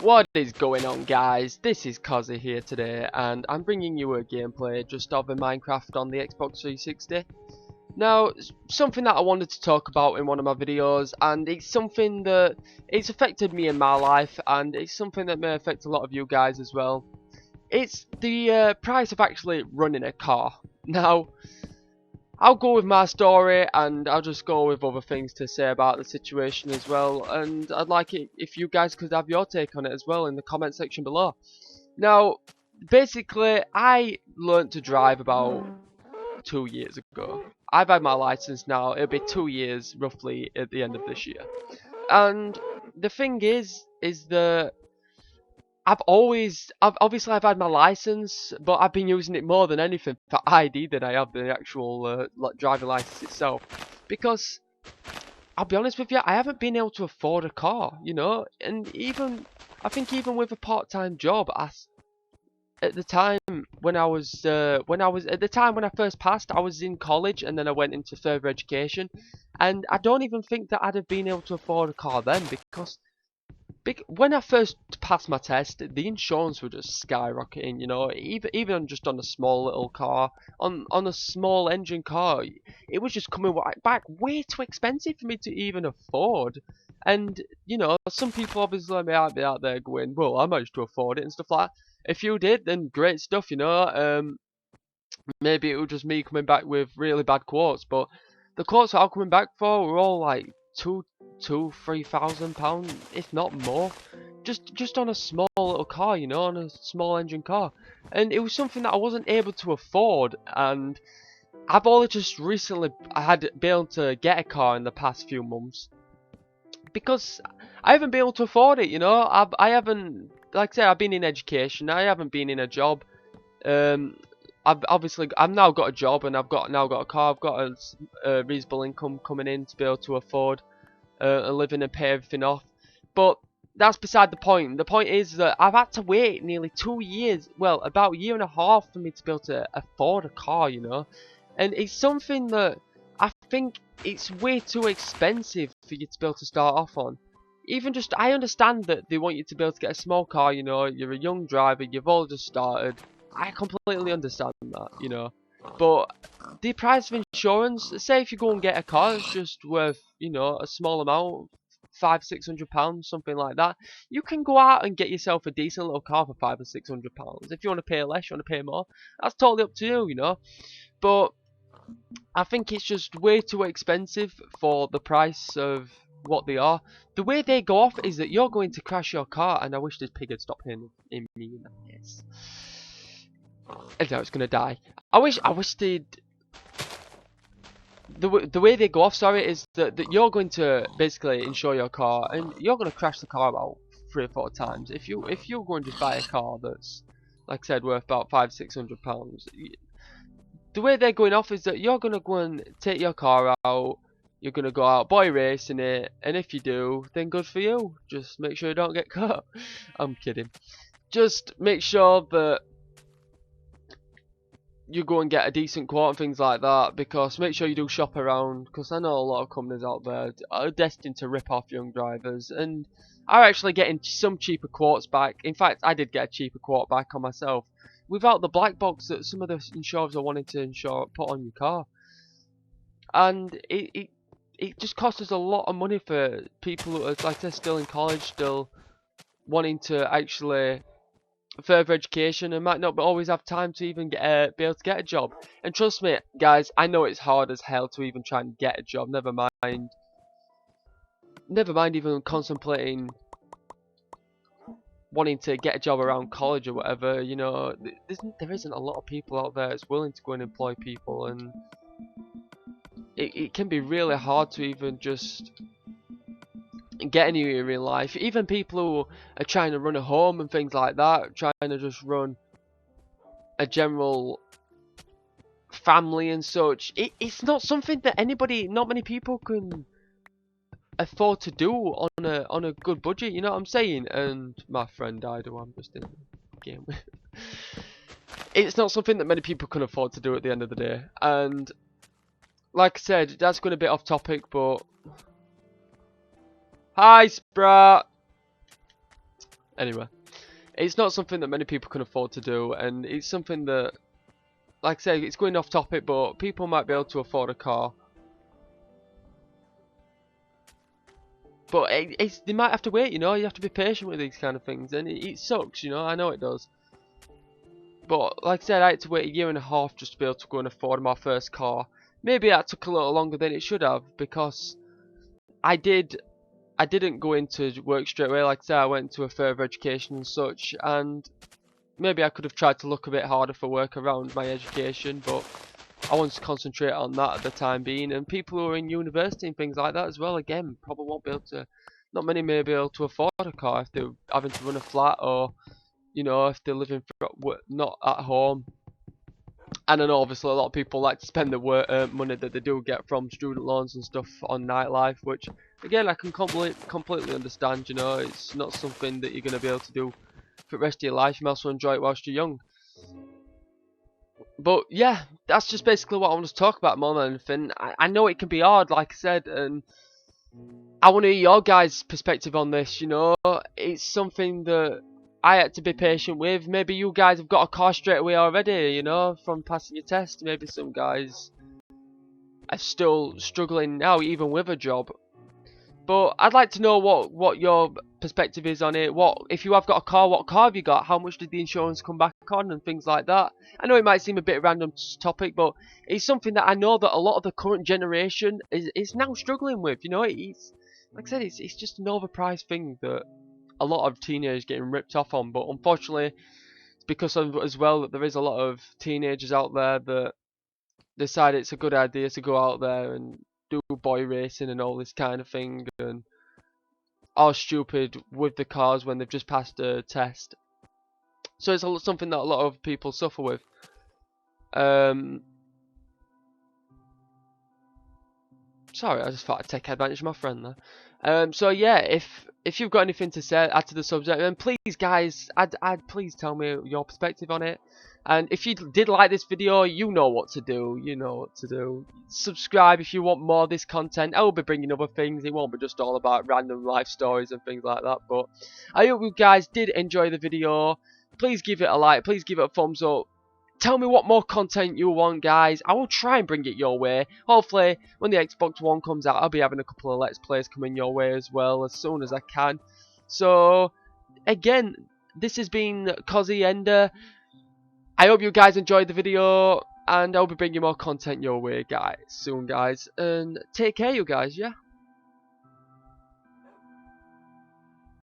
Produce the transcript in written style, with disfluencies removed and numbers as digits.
What is going on, guys? This is Cozzy here today, and I'm bringing you a gameplay just of a Minecraft on the Xbox 360. Now, something that I wanted to talk about in one of my videos, and it's something that it's affected me in my life, and it's something that may affect a lot of you guys as well. It's the price of actually running a car. Now, I'll go with my story, and I'll just go with other things to say about the situation as well, and I'd like it if you guys could have your take on it as well in the comment section below. Now, basically, I learnt to drive about 2 years ago. I've had my license now, it'll be 2 years roughly at the end of this year. And the thing is that obviously I've had my license, but I've been using it more than anything for ID than I have the actual driving license itself. Because I'll be honest with you, I haven't been able to afford a car, you know. And I think even with a part-time job, at the time when I first passed, I was in college and then I went into further education, and I don't even think that I'd have been able to afford a car then because. When I first passed my test, the insurance was just skyrocketing, you know, even just on a small little car, on a small engine car, it was just coming back way too expensive for me to even afford. And, you know, some people obviously might be out there going, well, I managed to afford it and stuff like that. If you did, then great stuff, you know. Maybe it was just me coming back with really bad quotes, but the quotes that I'm coming back for were all like £3,000, if not more, just on a small little car, you know, on a small engine car, and it was something that I wasn't able to afford. And I've only just recently been able to get a car in the past few months because I haven't been able to afford it, you know. I haven't, like I said, I've been in education, I haven't been in a job. I've now got a job and I've now got a car. I've got a reasonable income coming in to be able to afford a living and pay everything off. But that's beside the point. The point is that I've had to wait nearly 2 years, well, about a year and a half for me to be able to afford a car, you know. And it's something that I think it's way too expensive for you to be able to start off on. Even just, I understand that they want you to be able to get a small car, you know, you're a young driver, you've all just started. I completely understand that, you know. But the price of insurance, say if you go and get a car, it's just worth, you know, a small amount, £500-600, something like that. You can go out and get yourself a decent little car for £500-600. If you want to pay less, you want to pay more, that's totally up to you, you know. But I think it's just way too expensive for the price of what they are. The way they go off is that you're going to crash your car, and I wish this pig had stopped hitting me in that case. And now it's gonna die. I wish they'd. The way they go off, sorry, is that you're going to basically insure your car, and you're going to crash the car about 3 or 4 times. If you're going to buy a car that's, like I said, worth about £500-600, the way they're going off is that you're going to go and take your car out. You're going to go out boy racing it, and if you do, then good for you. Just make sure you don't get caught. I'm kidding. Just make sure that you go and get a decent quote and things like that, because make sure you do shop around, because I know a lot of companies out there are destined to rip off young drivers and are actually getting some cheaper quotes back. In fact, I did get a cheaper quote back on myself without the black box that some of the insurers are wanting to put on your car. And it just costs us a lot of money for people who are, like, they're still in college, still wanting to actually further education, and might not always have time to even be able to get a job. And trust me, guys, I know it's hard as hell to even try and get a job. Never mind even contemplating wanting to get a job around college or whatever. You know, there isn't a lot of people out there that's willing to go and employ people, and it can be really hard to even just get anywhere in life. Even people who are trying to run a home and things like that, trying to just run a general family and such, it's not something that not many people can afford to do on a good budget, you know what I'm saying? And my friend died, who I'm just in a game with. It's not something that many people can afford to do at the end of the day. And like I said, that's going a bit off topic, but hi, Sprat. Anyway, it's not something that many people can afford to do, and it's something that, like I say, it's going off topic, but people might be able to afford a car. But they might have to wait, you know, you have to be patient with these kind of things, and it sucks, you know, I know it does. But like I said, I had to wait a year and a half just to be able to go and afford my first car. Maybe that took a little longer than it should have, because I didn't go into work straight away. Like I said, I went to a further education and such, and maybe I could have tried to look a bit harder for work around my education, but I wanted to concentrate on that at the time being. And people who are in university and things like that as well, again, probably won't be able to, not many may be able to afford a car if they're having to run a flat, or, you know, if they're living not at home. And I know obviously a lot of people like to spend the money that they do get from student loans and stuff on nightlife, which again I can completely understand. You know, it's not something that you're going to be able to do for the rest of your life. You might as well enjoy it whilst you're young. But yeah, that's just basically what I want to talk about more than anything. I know it can be hard, like I said, and I want to hear your guys' perspective on this. You know, it's something that I had to be patient with. Maybe you guys have got a car straight away already, you know, from passing your test. Maybe some guys are still struggling now, even with a job. But I'd like to know what your perspective is on it. What, if you have got a car, what car have you got? How much did the insurance come back on and things like that? I know it might seem a bit random topic, but it's something that I know that a lot of the current generation is now struggling with. You know, it's like I said, it's just an overpriced thing that a lot of teenagers getting ripped off on. But unfortunately, it's because of as well that there is a lot of teenagers out there that decide it's a good idea to go out there and do boy racing and all this kind of thing, and are stupid with the cars when they've just passed a test. So it's something that a lot of people suffer with. Sorry, I just thought I'd take advantage of my friend there. So yeah, if you've got anything to say, add to the subject, then please, guys, I'd please tell me your perspective on it. And if you did like this video, you know what to do. You know what to do. Subscribe if you want more of this content. I will be bringing other things. It won't be just all about random life stories and things like that. But I hope you guys did enjoy the video. Please give it a like. Please give it a thumbs up. Tell me what more content you want, guys. I will try and bring it your way. Hopefully, when the Xbox One comes out, I'll be having a couple of Let's Plays coming your way as well, as soon as I can. So, again, this has been Cozziender. I hope you guys enjoyed the video, and I'll be bringing more content your way, guys, soon, guys. And take care, you guys, yeah?